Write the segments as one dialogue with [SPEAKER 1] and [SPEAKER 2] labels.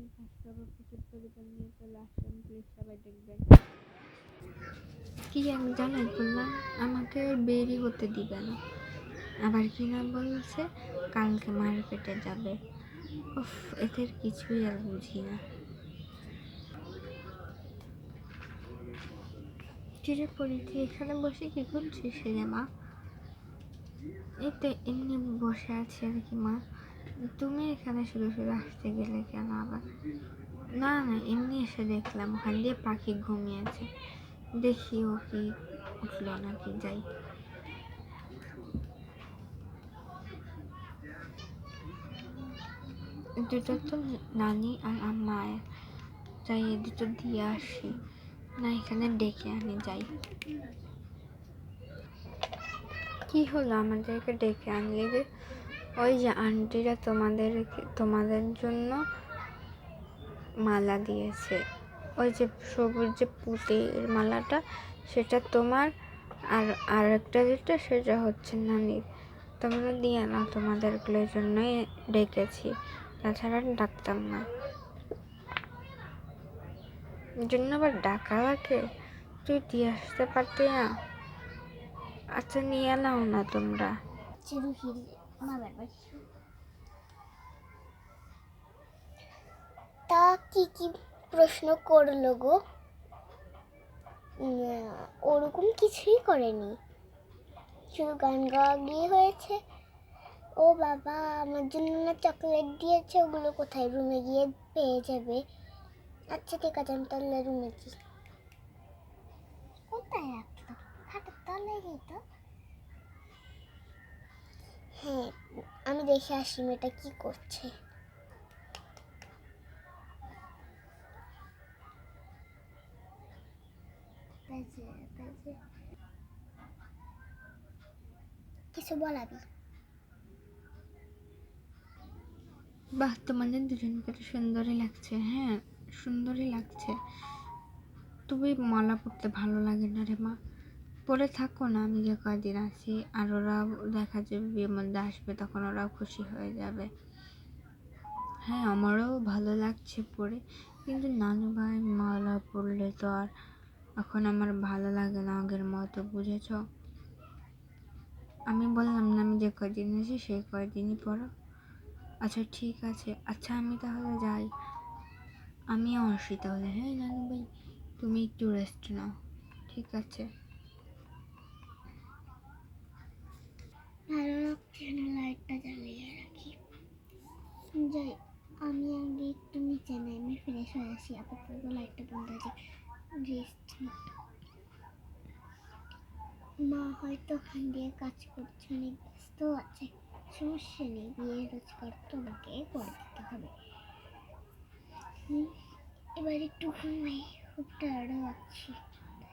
[SPEAKER 1] আজকে আবার প্রচুর পরিবার নিয়ে চলে আসলাম, প্লিজ সবাই দেখবেন। কি আমি জানাই বললাম, আমাকে বেরই হতে দিবে না, আবার কিনা বলছে কালকে মার্কেটে যাবে। উফ, এদের কিছুই আর বুঝি না। কিরে পড়ি, তুই এখানে বসে কি করছিস রে মা? এই তো এমনি বসে আছি আর কি মা। তুমি এখানে শুধু শুধু আসতে গেলে কেন আবার? না না, এমনি এসে দেখলাম ওখান দিয়ে পাখি ঘুমিয়েছে, দেখি ও কি উঠলো নাকি। যাই, দুটো তো নানি আর আম্মা, যাই এ দুটো দিয়ে আসি, না এখানে ডেকে আনি। যাই, কি হলো আমাদেরকে ডেকে আনলি যে? ওই যে আন্টিরা তোমাদের জন্য মালা দিয়েছে, ওই যে সবুজ যে পুঁতির মালাটা, সেটা তোমার, আর আরেকটা যেটা সেটা হচ্ছে নানির। তোমরা দিয়ে নাও, তোমাদেরগুলোর জন্যই ডেকেছি, তাছাড়া ডাকতাম না। জন্য আবার ডাকা লাগে? তুই দিয়ে আসতে পারতি না? আচ্ছা নিয়ে নাও না তোমরা।
[SPEAKER 2] তা কি কি প্রশ্ন করলো গো? ওরকম কিছুই করেনি, শুধু গান গাওয়া গিয়ে হয়েছে। ও বাবা, আমার জন্য না চকলেট দিয়েছে, ওগুলো কোথায়? রুমে গিয়ে পেয়ে যাবে। আচ্ছা ঠিক আছে, আমি তাহলে রুমে যাই। কোথায় রাখতো? খাটের তলায় যেত। হ্যাঁ, আমি দেখে আসি মেয়েটা কি করছে। কিছু বলাবি?
[SPEAKER 1] বাহ, তোমাদের দুজনকে তো সুন্দরই লাগছে। হ্যাঁ, সুন্দরই লাগছে। তুমি মালা পরতে ভালো লাগে না রে মা? পরে থাকো না, আমি যে কয়দিন আছি, আর ওরা দেখা যাবে বিয়ের মধ্যে আসবে, তখন ওরাও খুশি হয়ে যাবে। হ্যাঁ, আমারও ভালো লাগছে পরে, কিন্তু নানু ভাই মালা পরলে তো আর এখন আমার ভালো লাগে না আগের মতো, বুঝেছ? আমি বললাম না, আমি যে কয়দিন আছি সেই কয়দিনই পরো। আচ্ছা ঠিক আছে, আচ্ছা আমি তাহলে যাই, আমিও আসি তাহলে। হ্যাঁ নানু ভাই, তুমি একটু রেস্ট নাও, ঠিক আছে?
[SPEAKER 2] ভালো লাগছে না, লাইটটা জ্বালিয়ে রাখি। যাই, আমি আগে একটু নিচে নেমে ফ্রেশ হয়ে আসি। আপাতত লাইটটা বন্ধ আছে, রেস্ট। মা হয়তো ওখান দিয়ে কাজ করছে, অনেক ব্যস্ত আছে। সমস্যা নেই, বিয়ের রোজগার তো আমাকে করে দিতে হবে। এবার একটু ঘুমাই, খুব টায়ার্ড লাগছে।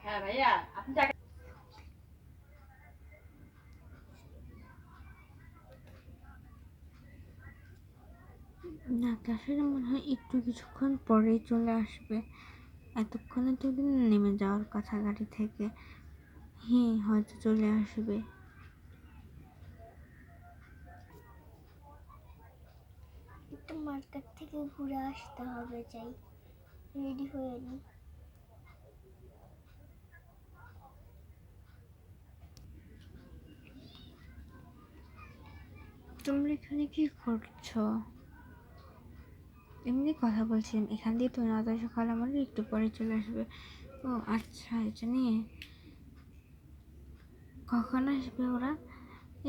[SPEAKER 3] হ্যাঁ ভাইয়া, আপনি
[SPEAKER 1] না, তাছাড়া মনে হয় একটু কিছুক্ষণ পরেই চলে আসবে। এতক্ষণে তো ওদের নেমে যাওয়ার কথা গাড়ি থেকে। হ্যাঁ, হয়তো চলে আসবে।
[SPEAKER 2] একটু মার্কেট থেকে ঘুরে আসতে হবে, যাই রেডি হয়ে নি।
[SPEAKER 1] তোমরা এখানে কি করছো? এমনি কথা বলছিলাম, এখান দিয়ে তো না, তাই সকাল আমার একটু পরে চলে আসবে। ও আচ্ছা, এটা নিয়ে কখন আসবে ওরা?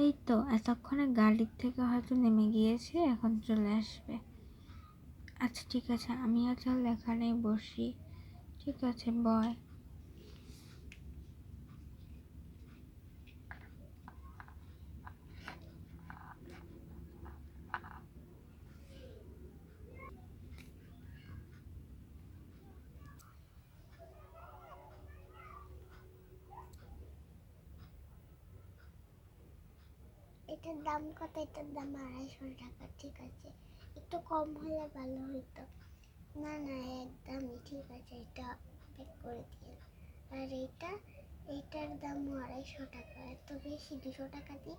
[SPEAKER 1] এই তো এতক্ষণে গাড়ির থেকে হয়তো নেমে গিয়েছে, এখন চলে আসবে। আচ্ছা ঠিক আছে, আমিও তাহলে এখানেই বসি। ঠিক আছে, বয়।
[SPEAKER 2] এটার দাম কত? এটার দাম 250 টাকা। ঠিক আছে, একটু কম হলে ভালো হইতো। না না, একদমই ঠিক আছে, এটা প্যাক করে দিয়ে। আর এটার দাম 250 টাকা, এত বেশি? 200 টাকা দিই।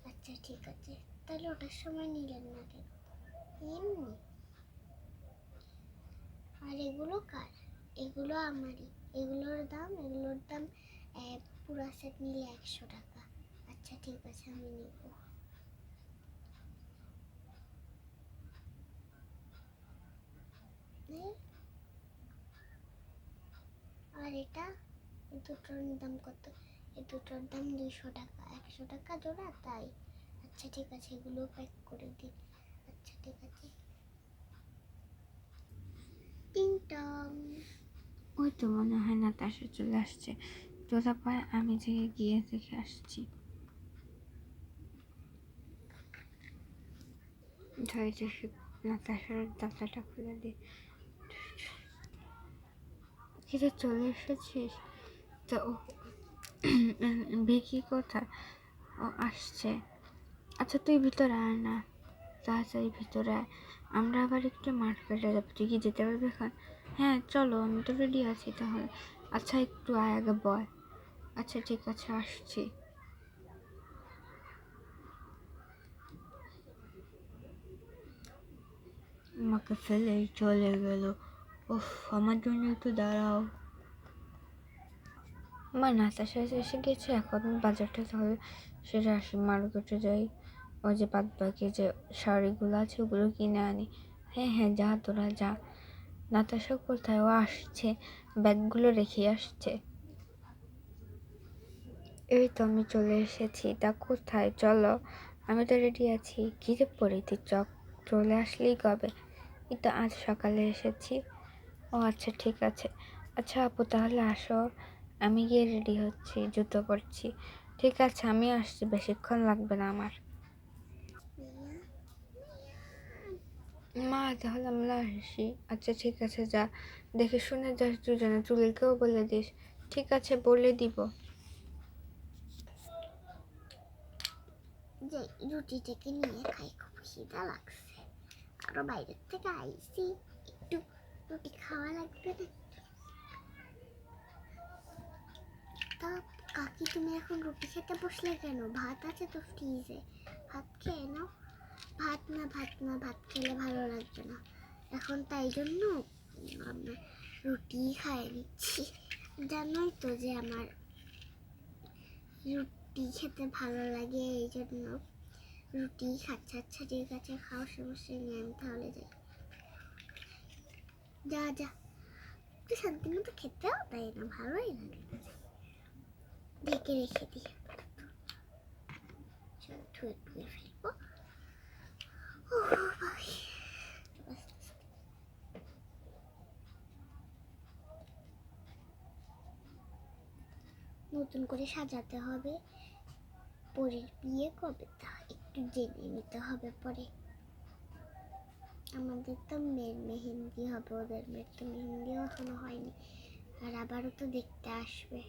[SPEAKER 2] আচ্ছা ঠিক আছে, তাহলে ওটার সময় নিলেন না কেন? এমনি এগুলো কার? এগুলো আমারই। এগুলোর দাম পুরো সেট নিলে 100 টাকা। আচ্ছা ঠিক আছে, আমি নিব। এই, আর এটা, এই দুটোর দাম কত? এই দুটোর দাম 200 টাকা, 100 টাকা জোড়া তাই। আচ্ছা ঠিক আছে, এগুলো প্যাক করে দিন। আচ্ছা ঠিক আছে। টিং টং।
[SPEAKER 1] ওই তো মনে হয় নাতাশা চলে আসছে। তোরা পায় আমি থেকে গিয়ে দেখে আসছি। ধরে দেখি নাতাশার দরজাটা খুলে দিই। কিরে চলে এসেছিস? তো ভিকি কোথায়? ও আসছে। আচ্ছা তুই ভিতরে আয় না, তাড়াতাড়ি ভিতরে আয়। আমরা আবার একটু মার্কেটে যাবো, তুই কি যেতে পারবি এখন? হ্যাঁ চলো, আমি তো রেডি আছি তাহলে। আচ্ছা একটু আয় আগে বয়। আচ্ছা ঠিক আছে, আসছি। আমাকে ফেলেই চলে গেল। ওহ, আমার জন্য একটু দাঁড়াও। আমার নাতাশা এসে গেছে, এখন বাজারটা তাহলে সেটা আসি, মার্কেটে যাই। ওই যে বাদ বাকি যে শাড়িগুলো আছে ওগুলো কিনে আনি। হ্যাঁ হ্যাঁ, যা তোরা যা। নাতাশা কোথায়? ও আসছে, ব্যাগগুলো রেখে আসছে। এই তো আমি চলে এসেছি। তা কোথায়? চলো, আমি তো রেডি আছি। ঘিরে পড়ি তুই চলে আসলেই কবে? এই তো আজ সকালে এসেছি। ও আচ্ছা ঠিক আছে। আচ্ছা আপু তাহলে আসো, আমি গিয়ে রেডি হচ্ছি, জুতো পরছি। ঠিক আছে আমি আসছি, বেশিক্ষণ লাগবে না আমার। মা তাহলে আমরা আসি। আচ্ছা ঠিক আছে যা, দেখে শুনে যাস দুজনে, চুলিকেও বলে দিস। ঠিক আছে বলে দিব।
[SPEAKER 2] যে রুটিটাকে নিয়ে খাই, খুব খিদা লাগছে। আরো বাইরের থেকে আইছি, একটু রুটি খাওয়া লাগবে না? তা কাকি, তুমি এখন রুটি খেতে বসলে কেন? ভাত আছে তো ফ্রিজে, ভাত খেয়ে নাও। ভাত খেলে ভালো লাগবে না এখন, তাই জন্য আমরা রুটি খাই নিচ্ছি। জানোই তো যে আমার রুটি খেতে ভালো লাগে, এই জন্য রুটি খাচ্ছে। আচ্ছা ঠিক আছে, খাওয়ার সমস্যা নেই, আমি তাহলে যাই। যা যা, তুই শান্তি মতো খেতেও তাই না, ভালোই লাগে না। ঢেকে রেখে দিই, ধুয়ে ধুয়ে ফেলবো। নতুন করে সাজাতে হবে। পরের বিয়ে কবে তা একটু জেনে নিতে হবে পরে। আমাদের তো মেয়ের মেহেন্দি হবে, ওদের মেয়ের তো মেহেন্দিও এখনো হয়নি, আর আবারও তো দেখতে আসবে।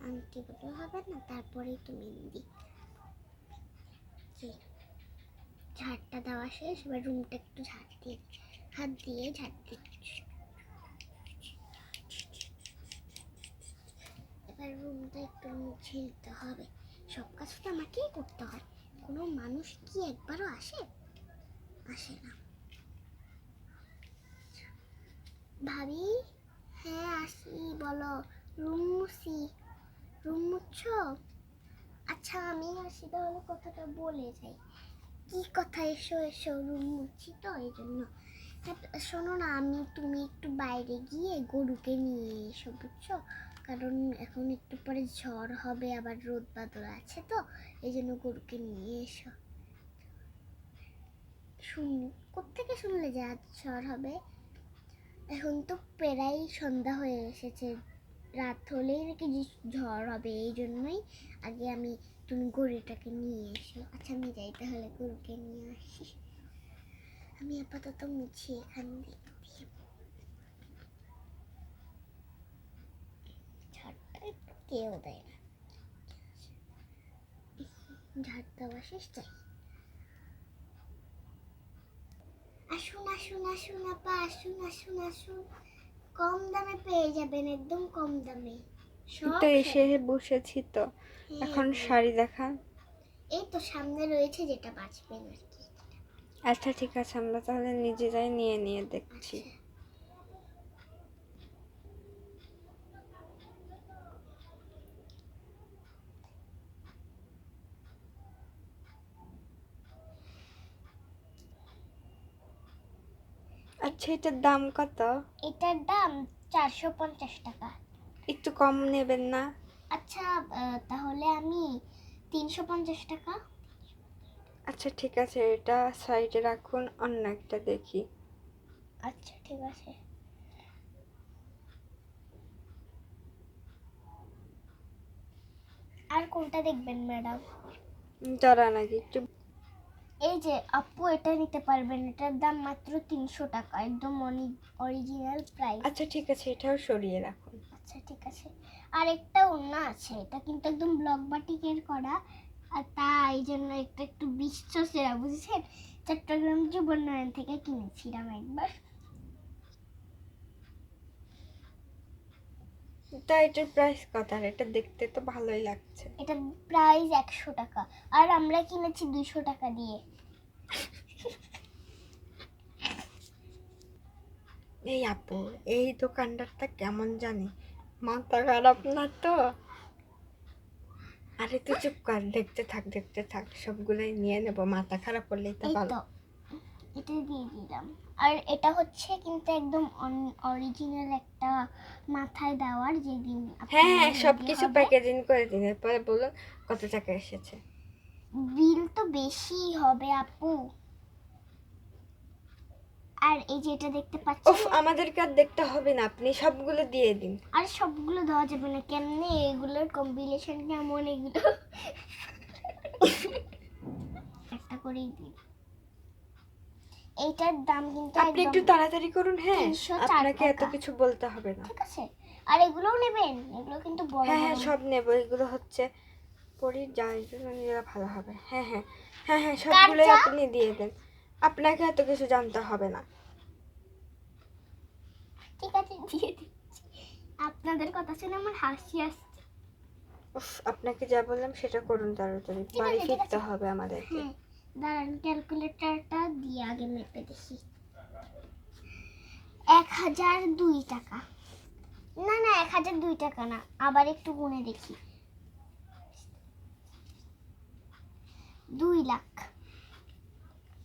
[SPEAKER 2] আংটি বদল হবে না, তারপরেই তো মেহেন্দি। ঝাড়টা দেওয়া শেষ, এবার রুমটা একটু ঝাড় দিয়ে, হাত দিয়ে ঝাড় দিচ্ছি। এবার রুমটা একটু মুছে নিতে হবে। সব কাজ তো আমাকেই করতে হয়, কোনো মানুষ কি একবারও আসে? আসে না। ভাবি, হ্যাঁ আসি, বলো। রুম মুছি। রুম মুছছো? আচ্ছা আমি আসি তাহলে, কথাটা বলে যাই। কি কথা? এসো এসো, রুম মুছছি তো এই জন্য। শোনো না, তুমি একটু বাইরে গিয়ে গরুকে নিয়ে এসো, বুঝছো? কারণ এখন একটু পরে ঝড় হবে, আবার রোদ বাদল আছে তো, এই জন্য গরুকে নিয়ে এসো। কোত্থেকে শুনলে যে আজ ঝড় হবে? এখন তো প্রায় সন্ধ্যা হয়ে এসেছে, রাত হলেই নাকি ঝড় হবে, এই জন্যই আগে তুমি গরুটাকে নিয়ে এসো। আচ্ছা আমি যাই তাহলে, গরুকে নিয়ে আসি। আমি আপাতত মুছি এখান দিয়ে। ঝড়টা একটু কেউ দেয় না, ঝড় দেওয়া শেষ, যাই। আসুন আসুন আসুন আপা, আসুন আসুন আসুন, কম দামে পেয়ে যাবেন, একদম কম দামে সব
[SPEAKER 1] তো
[SPEAKER 2] শাড়ি।
[SPEAKER 1] এসে বসেছি তো, এখন
[SPEAKER 2] হ্যাঁ,
[SPEAKER 1] শাড়ি দেখা।
[SPEAKER 2] এই তো সামনে রয়েছে, যেটা বাঁচবেন আর কি।
[SPEAKER 1] আচ্ছা ঠিক আছে, আমরা তাহলে নিজেরাই নিয়ে নিয়ে দেখছি। আচ্ছা এটার দাম কত?
[SPEAKER 2] এটার দাম 450 টাকা।
[SPEAKER 1] একটু কম নেবেন না?
[SPEAKER 2] আচ্ছা তাহলে আমি 350 টাকা।
[SPEAKER 1] আচ্ছা ঠিক আছে, এটা সাইডে রাখুন, অন্য একটা দেখি।
[SPEAKER 2] আচ্ছা ঠিক আছে। আর কোনটা দেখবেন ম্যাডাম?
[SPEAKER 1] দাঁড়া নাকি একটু।
[SPEAKER 2] এই যে আপু, এটা নিতে পারবেন, এটার দাম মাত্র 300 টাকা, একদম অরিজিনাল প্রাইস।
[SPEAKER 1] আচ্ছা ঠিক আছে, এটাও সরিয়ে রাখুন।
[SPEAKER 2] আচ্ছা ঠিক আছে। আর একটা ওড়না আছে, এটা কিন্তু একদম ব্লক বাটিকের করা, আর তাই জন্য একটা একটু বিশ্বাসেরা, বুঝছেন? চট্টগ্রাম যুবনয়ন থেকে কিনেছিলাম একবার।
[SPEAKER 1] তা এটার প্রাইস কত? আর এটা দেখতে তো ভালোই লাগছে।
[SPEAKER 2] এটা প্রাইস 100 টাকা, আর আমরা কিনেছি 200 টাকা দিয়ে।
[SPEAKER 1] এই আপু, এই দোকানদারটা কেমন জানি, মাথা খারাপ না তো? আরে তুই চুপ কর, দেখতে থাক দেখতে থাক, সবগুলাই নিয়ে নেবো, মাথা খারাপ করলেই তো
[SPEAKER 2] এই
[SPEAKER 1] ভালো।
[SPEAKER 2] তো, এটা দিয়ে দিলাম। আর এটা হচ্ছে কিন্তু একদম অরিজিনাল একটা মাথায় দেওয়ার, যেদিন
[SPEAKER 1] হ্যাঁ হ্যাঁ, সবকিছু প্যাকেজিং করে দিন, এরপরে বলুন কত টাকা এসেছে।
[SPEAKER 2] বিল তো বেশি হবে আপু। আর এই যে এটা দেখতে পাচ্ছেন,
[SPEAKER 1] উফ, আমাদেরকে আর দেখতে হবে না, আপনি সবগুলো দিয়ে দিন।
[SPEAKER 2] আর সবগুলো দেওয়া যাবে না, কেমনে এগুলোর কম্বিনেশন কেমন, এগুলো একটা করেই দিন। এইটার দাম কিন্তু
[SPEAKER 1] আপনি একটু
[SPEAKER 2] একদম
[SPEAKER 1] তাড়াতাড়ি করুন। হ্যাঁ,
[SPEAKER 2] 304
[SPEAKER 1] আপনাকে এত
[SPEAKER 2] টাকা।
[SPEAKER 1] কিছু বলতে হবে না।
[SPEAKER 2] ঠিক আছে। আর এগুলোও নেবেন, এগুলো কিন্তু বড়
[SPEAKER 1] হ্যাঁ হ্যাঁ,
[SPEAKER 2] বড়।
[SPEAKER 1] সব নেবো, এগুলো হচ্ছে পরীর যার জন্য নিলে ভালো হবে। হ্যাঁ হ্যাঁ হ্যাঁ হ্যাঁ, সবগুলোই
[SPEAKER 2] কারচা?
[SPEAKER 1] আপনি দিয়ে দেন, আপনাকে এত কিছু জানতে হবে না।
[SPEAKER 2] ঠিক আছে, দিয়ে দিচ্ছি। আপনাদের কথা শুনে আমার হাসি আসছে।
[SPEAKER 1] উফ, আপনাকে যা বললাম সেটা করুন তাড়াতাড়ি,
[SPEAKER 2] ঠিক
[SPEAKER 1] বাড়ি
[SPEAKER 2] আছে, ঠিক
[SPEAKER 1] ফিরতে
[SPEAKER 2] আছে।
[SPEAKER 1] হবে আমাদেরকে।
[SPEAKER 2] হ্যাঁ, দাঁড়ান, ক্যালকুলেটরটা দিয়ে আগে মেপে দেখি। 1002 টাকা। না না, 1002 টাকা না, আবার একটু গুনে দেখি। 2 লাখ।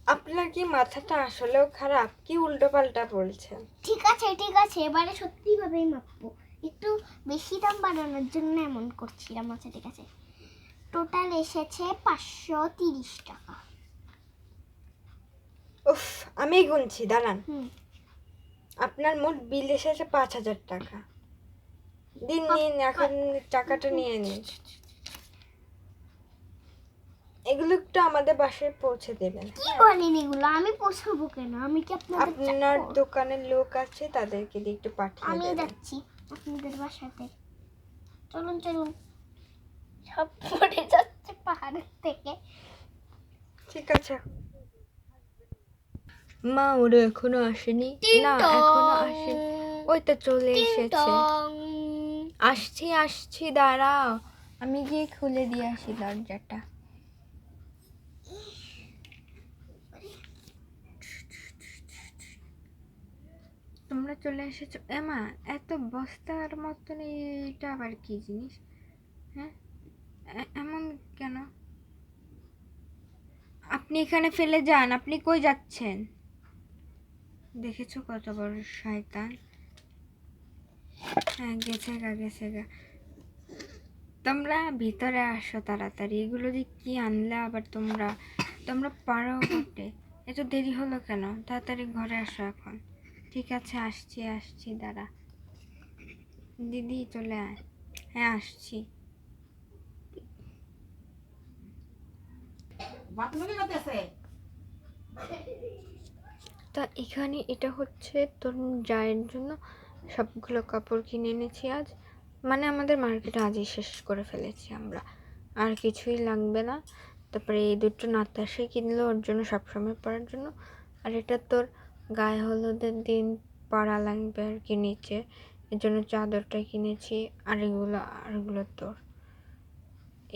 [SPEAKER 1] আপনার কি মাথাটা আসলেও খারাপ, কি উল্টো পাল্টা বলছেন?
[SPEAKER 2] ঠিক আছে ঠিক আছে, এবারে সত্যি ভাবেই মাপবো, একটু বেশি দাম বাড়ানোর জন্য এমন করছিলাম। আচ্ছা ঠিক আছে, টোটাল এসেছে 530 টাকা।
[SPEAKER 1] উফ, আমি গুনছি, দাঁড়ান।
[SPEAKER 2] হুম।
[SPEAKER 1] আপনার মোট বিল এসেছে 5,000 টাকা। দিন নিন, এখন টাকাটা নিয়ে নিন। এগুলো একটু আমাদের বাসায় পৌঁছে দেবেন।
[SPEAKER 2] কি বলেন এগুলো? আমি পোষাবো কেন? আমি কি আপনাদের
[SPEAKER 1] আপনার
[SPEAKER 2] চাকর?
[SPEAKER 1] দোকানের লোক আছে, তাদেরকে দিয়ে একটু পাঠিয়ে
[SPEAKER 2] আমি
[SPEAKER 1] দেবেন।
[SPEAKER 2] যাচ্ছি আপনাদের বাসাতে। চলুন চলুন, সব পড়ে যাচ্ছে পাহাড়ের থেকে।
[SPEAKER 1] ঠিক আছে। মা ওরা এখনো আসেনি? না,
[SPEAKER 2] টিং
[SPEAKER 1] এখনো
[SPEAKER 2] টং,
[SPEAKER 1] আসেনি। ওই তো চলে
[SPEAKER 2] টিং
[SPEAKER 1] এসেছে।
[SPEAKER 2] টং।
[SPEAKER 1] আসছি আসছি, দাঁড়াও, আমি গিয়ে খুলে দিয়ে আসি দরজাটা। তোমরা চলে এসেছো? এমা, এত বস্তার মতন এইটা আবার কি জিনিস? হ্যাঁ, এমন কেন? আপনি এখানে ফেলে যান, আপনি কই যাচ্ছেন? দেখেছো কত বড় শয়তান। হ্যাঁ, গেছে গা গেছে গা। তোমরা ভিতরে আসো তাড়াতাড়ি, এগুলো যে কি আনলে আবার তোমরা, তোমরা পারো বটে। এত দেরি হলো কেন? তাড়াতাড়ি ঘরে আসো এখন। ঠিক আছে, আসছি আসছি, দাঁড়া। দিদি চলে আয়। হ্যাঁ আসছি।
[SPEAKER 3] বাথরুমে কি করতেছে?
[SPEAKER 1] তা এখানে এটা হচ্ছে তোর জায়ের জন্য সবগুলো কাপড় কিনে এনেছি আজ, মানে আমাদের মার্কেটে আজই শেষ করে ফেলেছি আমরা, আর কিছুই লাগবে না। তারপরে এই দুটো নাতাশাই কিনলো ওর জন্য, সবসময় পরার জন্য। আর এটা তোর গায়ে হলুদের দিন পরা লাগবে আর কি, নিচে, এর জন্য চাদরটা কিনেছি। আর এগুলো তোর,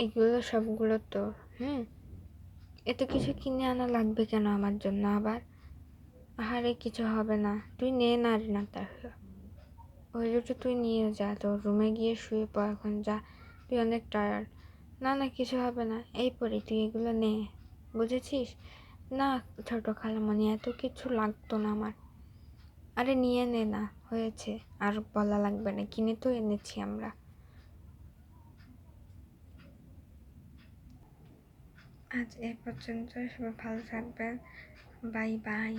[SPEAKER 1] এগুলো সবগুলো তোর। হুম, এত কিছু কিনে আনা লাগবে কেন আমার জন্য আবার? আহারে কিছু হবে না, তুই নে না রে না তার ওই দুটো তুই নিয়ে যা, তোর রুমে গিয়ে শুয়ে পড় এখন, যা, তুই অনেক টায়ার্ড। না না কিছু হবে না, এই পরে তুই এগুলো নে, বুঝেছিস? না ছোট খালামণি, এত কিছু লাগতো না আমার। আরে নিয়ে নে না, হয়েছে, আর বলা লাগবে না, কিনে তো এনেছি আমরা। আজ এই পর্যন্ত, সবাই ভালো থাকবেন, বাই বাই।